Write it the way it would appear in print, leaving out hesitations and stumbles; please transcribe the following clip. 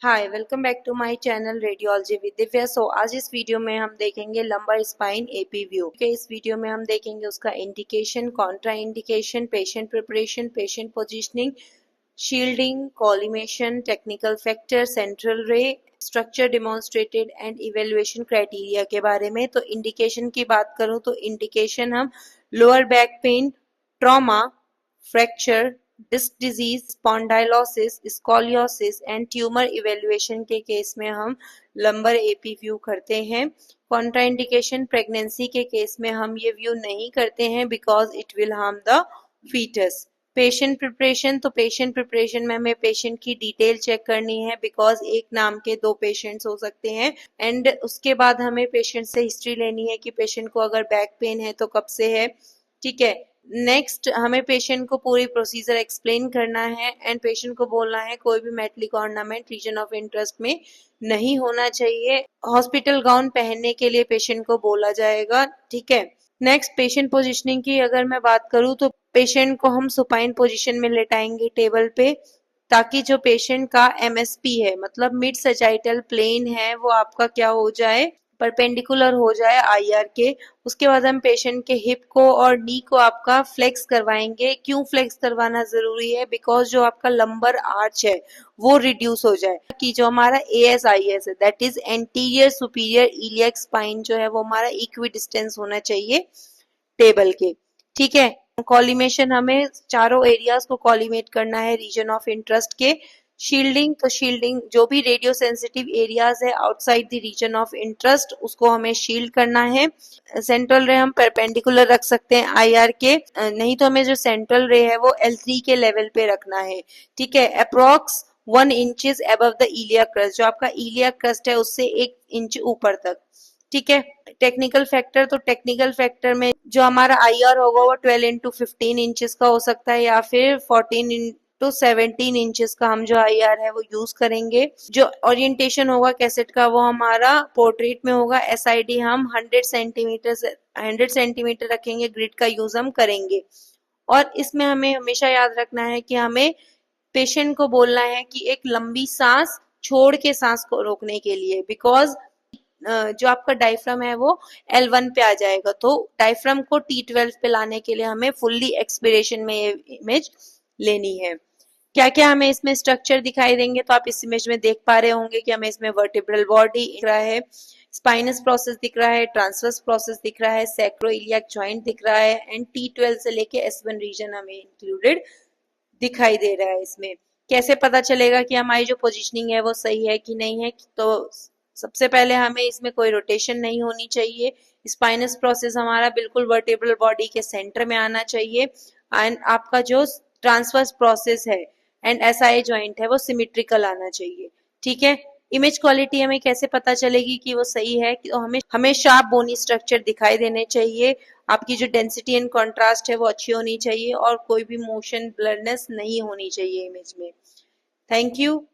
Hi welcome back to my channel radiology with Divya. आज इस video में हम देखेंगे लंबर स्पाइन एपी व्यू के इस वीडियो में हम देखेंगे उसका indication, contraindication, patient preparation, patient positioning, shielding, collimation, technical factor, central ray, structure demonstrated and evaluation criteria के बारे में। तो इंडिकेशन की बात करूं तो इंडिकेशन हम lower back pain, trauma, fracture, disc disease, spondylosis, scoliosis and tumour evaluation के केस में हम लंबर एपी व्यू करते हैं। कॉन्ट्राइंडिकेशन प्रेगनेंसी के केस में हम ये व्यू नहीं करते हैं because it will harm the foetus. Patient preparation, तो पेशेंट प्रिपरेशन में हमें पेशेंट की डिटेल चेक करनी है बिकॉज एक नाम के दो पेशेंट्स हो सकते हैं एंड उसके बाद हमें पेशेंट से हिस्ट्री लेनी है कि पेशेंट को अगर बैक पेन है तो कब से है। ठीक है, नेक्स्ट हमें पेशेंट को पूरी प्रोसीजर एक्सप्लेन करना है एंड पेशेंट को बोलना है कोई भी metallic ornament region of interest में नहीं होना चाहिए। हॉस्पिटल गाउन पहनने के लिए पेशेंट को बोला जाएगा। ठीक है, नेक्स्ट पेशेंट पोजीशनिंग की अगर मैं बात करूं तो पेशेंट को हम सुपाइन पोजीशन में लेटाएंगे टेबल पे, ताकि जो पेशेंट का एमएसपी है मतलब मिड सजाइटल प्लेन है वो आपका क्या हो जाए, परपेंडिकुलर हो जाए आईआर के। उसके बाद हम पेशेंट के हिप को और नी को आपका फ्लेक्स करवाएंगे। क्यों फ्लेक्स करवाना जरूरी है? बिकॉज जो आपका लंबर आर्च है वो रिड्यूस हो जाए कि जो हमारा एएसआईएस है that is anterior superior iliac spine जो है वो हमारा इक्वी डिस्टेंस होना चाहिए टेबल के। ठीक है, कॉलिमेशन हमें चारों एरियाज को कॉलिमेट करना है रीजन ऑफ इंटरेस्ट के। शील्डिंग, तो शील्डिंग जो भी रेडियो सेंसिटिव एरियाज है outside the region of interest उसको हमें शील्ड करना है। सेंट्रल रे हम परपेंडिकुलर रख सकते हैं आईआर के, नहीं तो हमें जो सेंट्रल रे है वो L3 के लेवल पे रखना है। ठीक है, approx 1 inches above the iliac crust, जो आपका इलियक क्रस्ट है उससे 1 इंच ऊपर तक। ठीक है, टेक्निकल फैक्टर, तो टेक्निकल फैक्टर में जो हमारा आईआर होगा वो 12 इंटू 15 इंचेस का हो सकता है या फिर 14 इंटू 17 इंचेस का हम जो आईआर है वो यूज करेंगे। जो ओरिएंटेशन होगा कैसेट का वो हमारा पोर्ट्रेट में होगा। एसआईडी हम 100 सेंटीमीटर रखेंगे, ग्रिड का यूज हम करेंगे। और इसमें हमें हमेशा याद रखना है कि हमें पेशेंट को बोलना है कि एक लंबी सांस छोड़ के सांस को रोकने के लिए, बिकॉज जो आपका डायफ्राम है वो L1 पे आ जाएगा। तो डायफ्राम को T12 पे लाने के लिए हमें फुल्ली एक्सपिरेशन में ये इमेज लेनी है। क्या क्या हमें इसमें स्ट्रक्चर दिखाई देंगे, तो आप इस इमेज में देख पा रहे होंगे कि हमें इसमें वर्टिब्रल बॉडी दिख रहा है, स्पाइनस प्रोसेस दिख रहा है, ट्रांसवर्स प्रोसेस दिख रहा है, सैक्रोइलियक जॉइंट दिख रहा है एंड T12 से लेके S1 रीजन हमें इंक्लूडेड दिखाई दे रहा है। इसमें कैसे पता चलेगा कि हमारी जो पोजीशनिंग है वो सही है कि नहीं है? तो सबसे पहले हमें इसमें कोई रोटेशन नहीं होनी चाहिए। स्पाइनस प्रोसेस हमारा बिल्कुल वर्टेब्रल बॉडी के सेंटर में आना चाहिए एंड आपका जो ट्रांसवर्स प्रोसेस है एंड एसआई जॉइंट है वो सिमेट्रिकल आना चाहिए। ठीक है, इमेज क्वालिटी हमें कैसे पता चलेगी कि वो सही है? तो हमें शार्प बोनी स्ट्रक्चर दिखाई देने चाहिए, आपकी जो डेंसिटी एंड कंट्रास्ट है वो अच्छी होनी चाहिए और कोई भी मोशन ब्लरनेस नहीं होनी चाहिए इमेज में। Thank you.